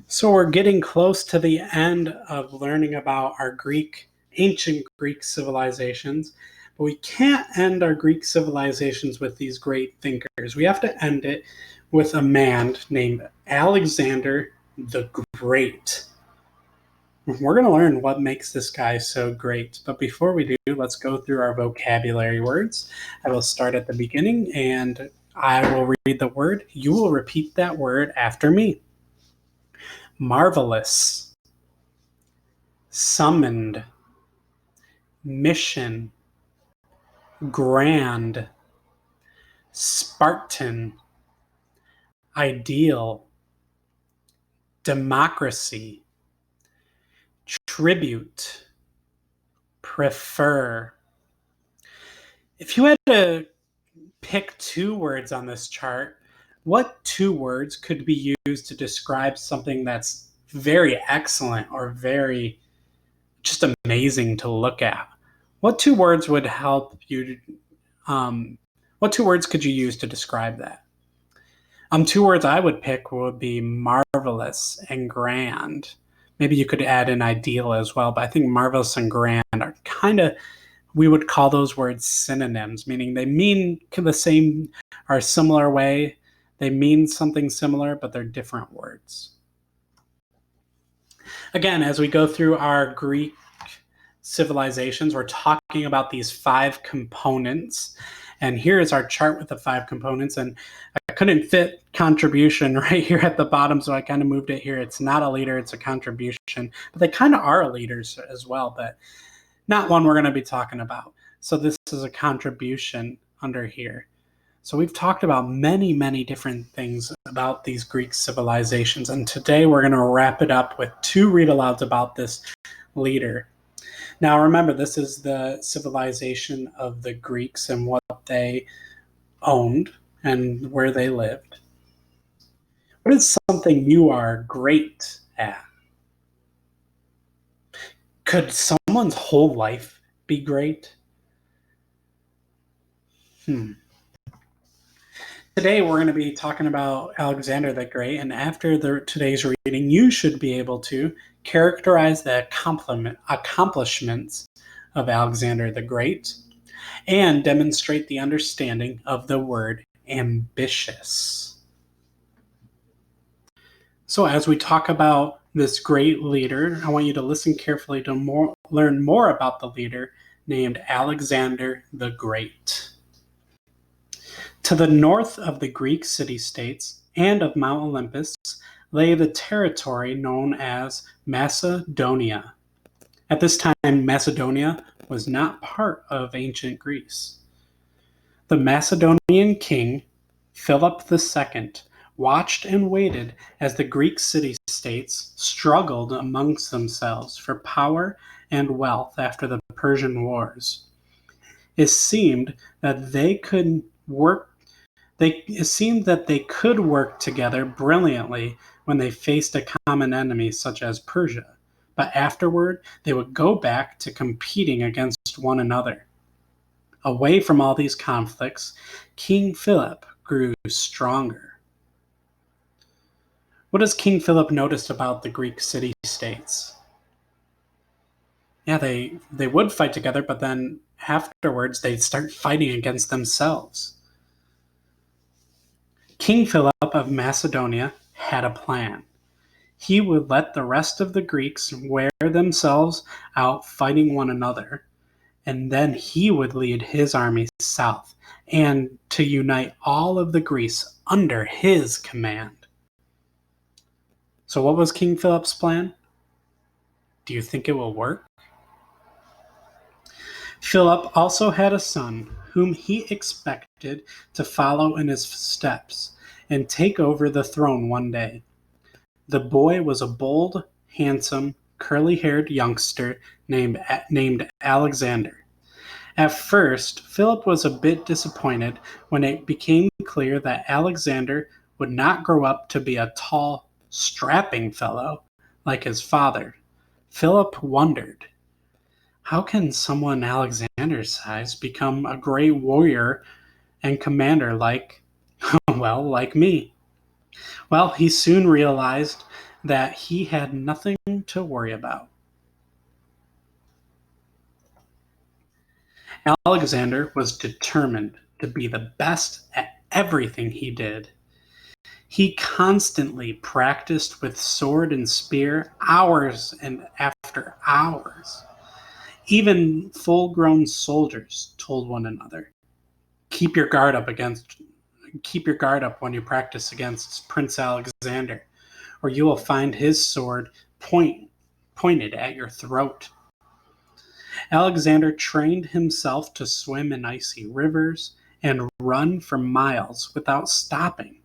So we're getting close to the end of learning about our ancient Greek civilizations, but we can't end our Greek civilizations with these great thinkers. We have to end it with a man named Alexander the Great. We're going to learn what makes this guy so great. But before we do, let's go through our vocabulary words. I will start at the beginning and I will read the word. You will repeat that word after me. Marvelous, summoned, mission, grand, Spartan, ideal, democracy, tribute, prefer. If you had to pick two words on this chart, what two words could be used to describe something that's very excellent or very just amazing to look at? What two words would help you? What two words could you use to describe that? Two words I would pick would be marvelous and grand. Maybe you could add an ideal as well, but I think marvelous and grand are kind of, we would call those words synonyms, meaning they mean the same or similar way. They mean something similar, but they're different words. Again, as we go through our Greek civilizations, we're talking about these 5 components. And here is our chart with the 5 components. And I couldn't fit contribution right here at the bottom, so I kind of moved it here. It's not a leader, it's a contribution. But they kind of are leaders as well, but not one we're going to be talking about. So this is a contribution under here. So we've talked about many, many different things about these Greek civilizations. And today we're going to wrap it up with 2 read-alouds about this leader. Now remember, this is the civilization of the Greeks and what they owned and where they lived. What is something you are great at? Could someone's whole life be great? Today we're going to be talking about Alexander the Great, and after today's reading, you should be able to characterize the accomplishments of Alexander the Great and demonstrate the understanding of the word ambitious. So as we talk about this great leader, I want you to listen carefully to learn more about the leader named Alexander the Great. To the north of the Greek city-states and of Mount Olympus lay the territory known as Macedonia. At this time, Macedonia was not part of ancient Greece. The Macedonian king, Philip II, watched and waited as the Greek city-states struggled amongst themselves for power and wealth after the Persian Wars. It seemed that they could work together brilliantly when they faced a common enemy such as Persia, but afterward they would go back to competing against one another. Away from all these conflicts, King Philip grew stronger. What does King Philip notice about the Greek city-states? Yeah, they would fight together, but then afterwards they'd start fighting against themselves. King Philip of Macedonia had a plan. He would let the rest of the Greeks wear themselves out fighting one another, and then he would lead his army south and to unite all of the Greece under his command. So what was King Philip's plan? Do you think it will work? Philip also had a son whom he expected to follow in his steps and take over the throne one day. The boy was a bold, handsome, curly-haired youngster named Alexander. At first, Philip was a bit disappointed when it became clear that Alexander would not grow up to be a tall, strapping fellow like his father. Philip wondered, how can someone Alexander's size become a great warrior and commander like me? Well, he soon realized that he had nothing to worry about. Alexander was determined to be the best at everything he did. He constantly practiced with sword and spear hours and after hours. Even full-grown soldiers told one another, "Keep your guard up against keep your guard up when you practice against Prince Alexander, or you will find his sword pointed at your throat." Alexander trained himself to swim in icy rivers and run for miles without stopping.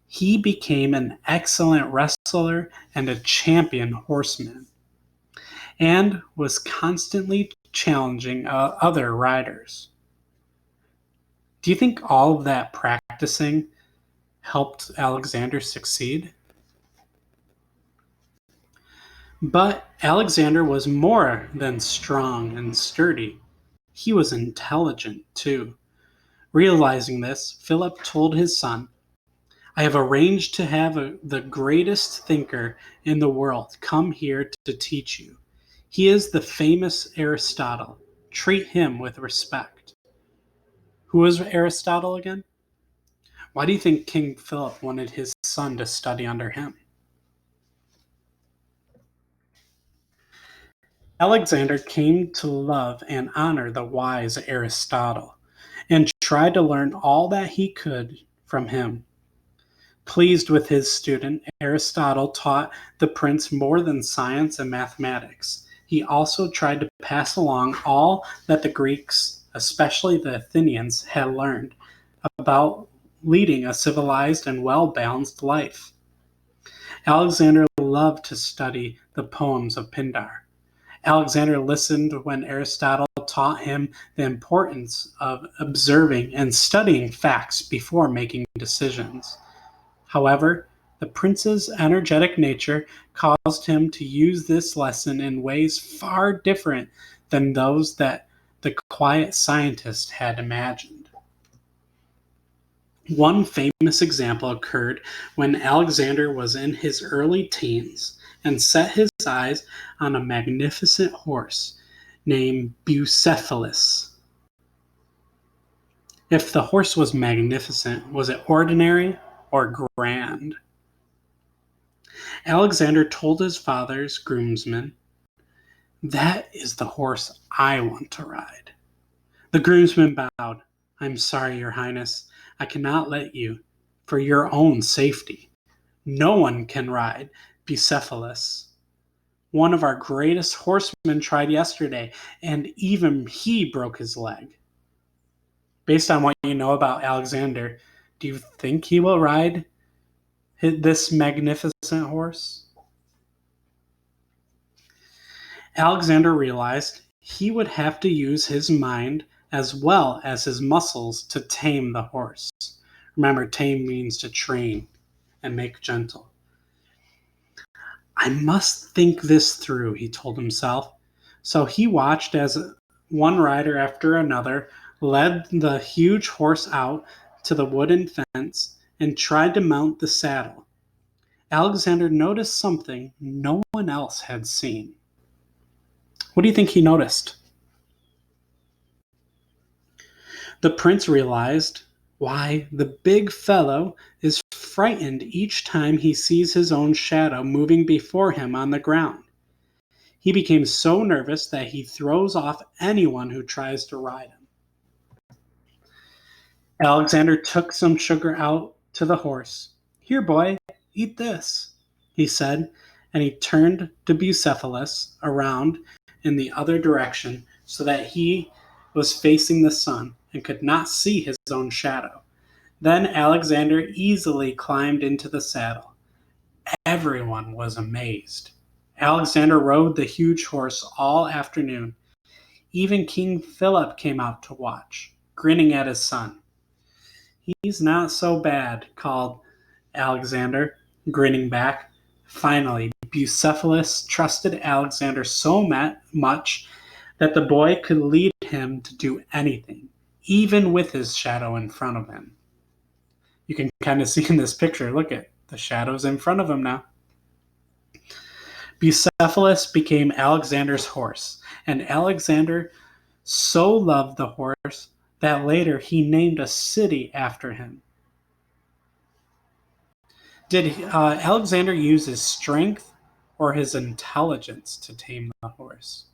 He became an excellent wrestler and a champion horseman, and was constantly challenging other riders. Do you think all of that practicing helped Alexander succeed? But Alexander was more than strong and sturdy. He was intelligent too. Realizing this, Philip told his son, "I have arranged to have the greatest thinker in the world come here to teach you. He is the famous Aristotle. Treat him with respect." Who was Aristotle again? Why do you think King Philip wanted his son to study under him? Alexander came to love and honor the wise Aristotle, and tried to learn all that he could from him. Pleased with his student, Aristotle taught the prince more than science and mathematics. He also tried to pass along all that the Greeks, especially the Athenians, had learned about leading a civilized and well-balanced life. Alexander loved to study the poems of Pindar. Alexander listened when Aristotle taught him the importance of observing and studying facts before making decisions. However, the prince's energetic nature caused him to use this lesson in ways far different than those that the quiet scientist had imagined. One famous example occurred when Alexander was in his early teens and set his eyes on a magnificent horse named Bucephalus. If the horse was magnificent, was it ordinary or grand? Alexander told his father's groomsmen, "That is the horse I want to ride." The groomsmen bowed. "I'm sorry, Your Highness. I cannot let you, for your own safety. No one can ride Bucephalus. One of our greatest horsemen tried yesterday, and even he broke his leg." Based on what you know about Alexander, do you think he will ride this magnificent horse? Alexander realized he would have to use his mind as well as his muscles to tame the horse. Remember, tame means to train and make gentle. "I must think this through," he told himself. So he watched as one rider after another led the huge horse out to the wooden fence and tried to mount the saddle. Alexander noticed something no one else had seen. What do you think he noticed? The prince realized, why, the big fellow is frightened each time he sees his own shadow moving before him on the ground. He became so nervous that he throws off anyone who tries to ride him. Alexander took some sugar out to the horse. "Here, boy, eat this," he said, and he turned to Bucephalus around in the other direction so that he was facing the sun and could not see his own shadow. Then Alexander easily climbed into the saddle. Everyone was amazed. Alexander rode the huge horse all afternoon. Even King Philip came out to watch, grinning at his son. "He's not so bad," called Alexander, grinning back. Finally, Bucephalus trusted Alexander so much that the boy could lead him to do anything, even with his shadow in front of him. You can kind of see in this picture, look at the shadows in front of him now. Bucephalus became Alexander's horse, and Alexander so loved the horse that later he named a city after him. Did Alexander use his strength or his intelligence to tame the horse?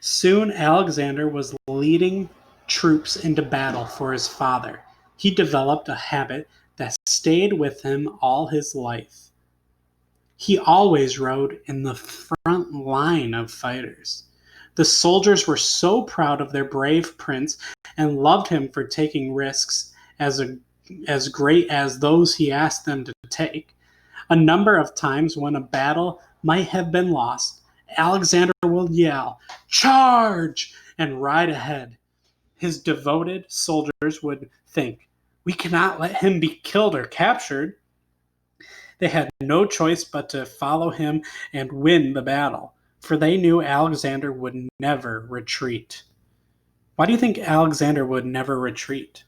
Soon Alexander was leading troops into battle for his father. He developed a habit that stayed with him all his life. He always rode in the front line of fighters. The soldiers were so proud of their brave prince and loved him for taking risks as great as those he asked them to take. A number of times when a battle might have been lost, Alexander will yell, "Charge!" and ride ahead. His devoted soldiers would think, "We cannot let him be killed or captured." They had no choice but to follow him and win the battle, for they knew Alexander would never retreat. Why do you think Alexander would never retreat?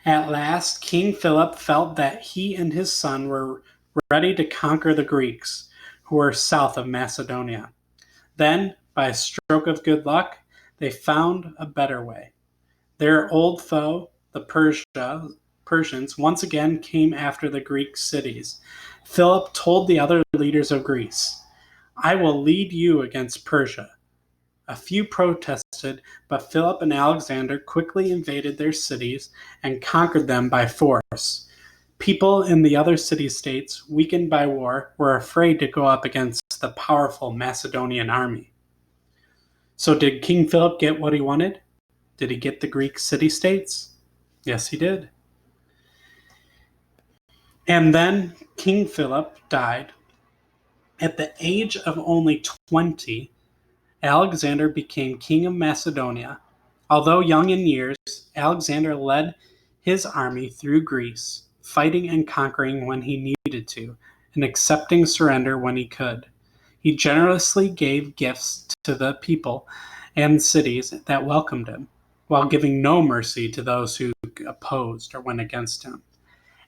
At last, King Philip felt that he and his son were ready to conquer the Greeks, who were south of Macedonia. Then, by a stroke of good luck, they found a better way. Their old foe, the Persians, once again came after the Greek cities. Philip told the other leaders of Greece, "I will lead you against Persia." A few protested, but Philip and Alexander quickly invaded their cities and conquered them by force. People in the other city-states, weakened by war, were afraid to go up against the powerful Macedonian army. So did King Philip get what he wanted? Did he get the Greek city-states? Yes, he did. And then King Philip died. At the age of only 20, Alexander became king of Macedonia. Although young in years, Alexander led his army through Greece, fighting and conquering when he needed to, and accepting surrender when he could. He generously gave gifts to the people and cities that welcomed him, while giving no mercy to those who opposed or went against him.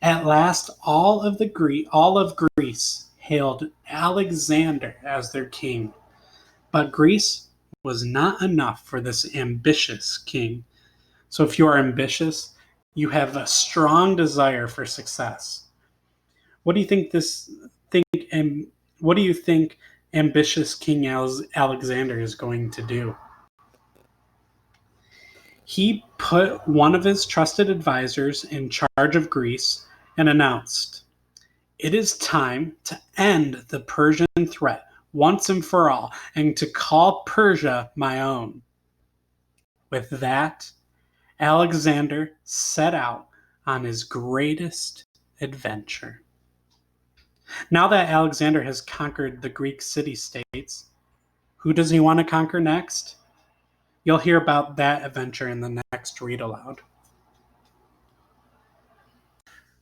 At last, all of Greece hailed Alexander as their king. But Greece was not enough for this ambitious king. So if you are ambitious, you have a strong desire for success. What do you think what do you think ambitious King Alexander is going to do? He put one of his trusted advisors in charge of Greece and announced, "It is time to end the Persian threat once and for all, and to call Persia my own." With that, Alexander set out on his greatest adventure. Now that Alexander has conquered the Greek city-states, who does he want to conquer next? You'll hear about that adventure in the next read aloud.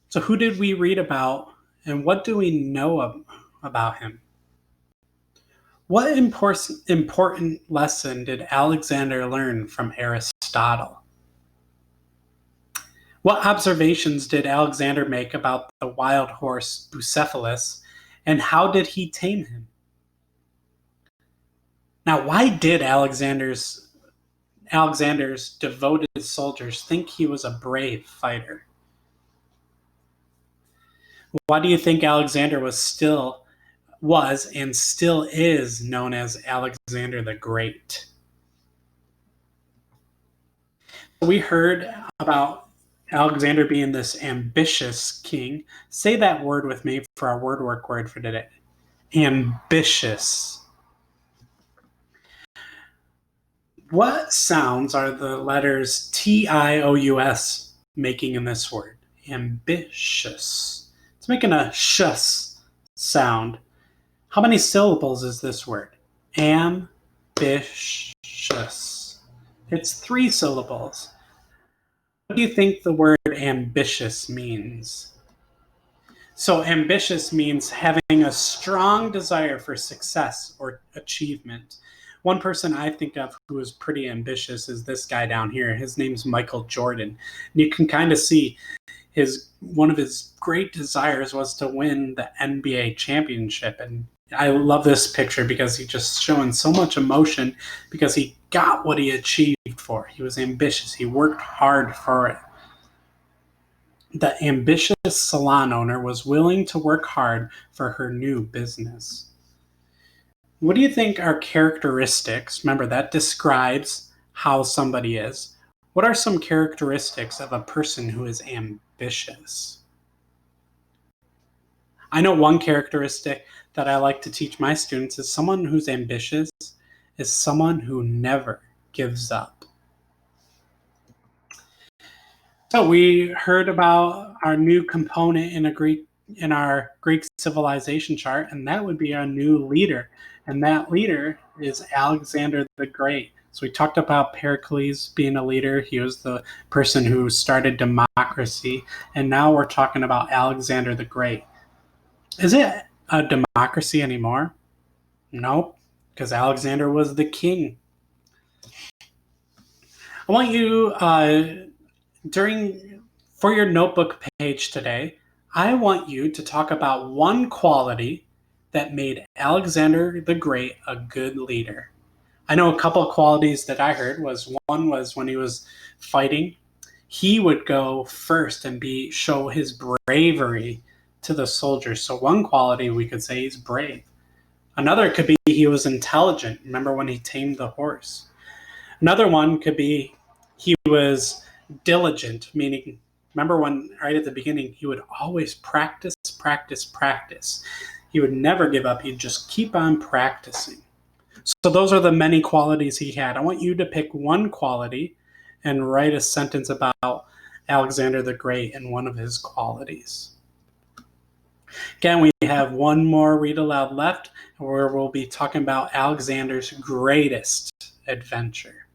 So who did we read about, and what do we know about him? What important lesson did Alexander learn from Aristotle? What observations did Alexander make about the wild horse Bucephalus, and how did he tame him? Now, why did Alexander's devoted soldiers think he was a brave fighter? Why do you think Alexander was and still is known as Alexander the Great? We heard about Alexander being this ambitious king. Say that word with me for our word work word for today. Ambitious. What sounds are the letters T-I-O-U-S making in this word? Ambitious. It's making a shus sound. How many syllables is this word? Ambitious. It's 3 syllables. What do you think the word ambitious means? So ambitious means having a strong desire for success or achievement. One person I think of who is pretty ambitious is this guy down here. His name's Michael Jordan. And you can kind of see one of his great desires was to win the NBA championship. And I love this picture because he's just showing so much emotion because he got what he achieved for. He was ambitious. He worked hard for it. The ambitious salon owner was willing to work hard for her new business. What do you think are characteristics? Remember, that describes how somebody is. What are some characteristics of a person who is ambitious? I know one characteristic that I like to teach my students is someone who's ambitious is someone who never gives up. So we heard about our new component in our Greek civilization chart, and that would be our new leader. And that leader is Alexander the Great. So we talked about Pericles being a leader. He was the person who started democracy. And now we're talking about Alexander the Great. Is it a democracy anymore? Nope, because Alexander was the king. I want you for your notebook page today, I want you to talk about one quality that made Alexander the Great a good leader. I know a couple of qualities that I heard one was when he was fighting, he would go first and show his bravery to the soldiers. So one quality we could say he's brave. Another could be he was intelligent. Remember when he tamed the horse? Another one could be he was diligent, meaning, remember when right at the beginning, he would always practice. He would never give up. He'd just keep on practicing. So those are the many qualities he had. I want you to pick one quality and write a sentence about Alexander the Great and one of his qualities. Again, we have one more read aloud left where we'll be talking about Alexander's greatest adventure.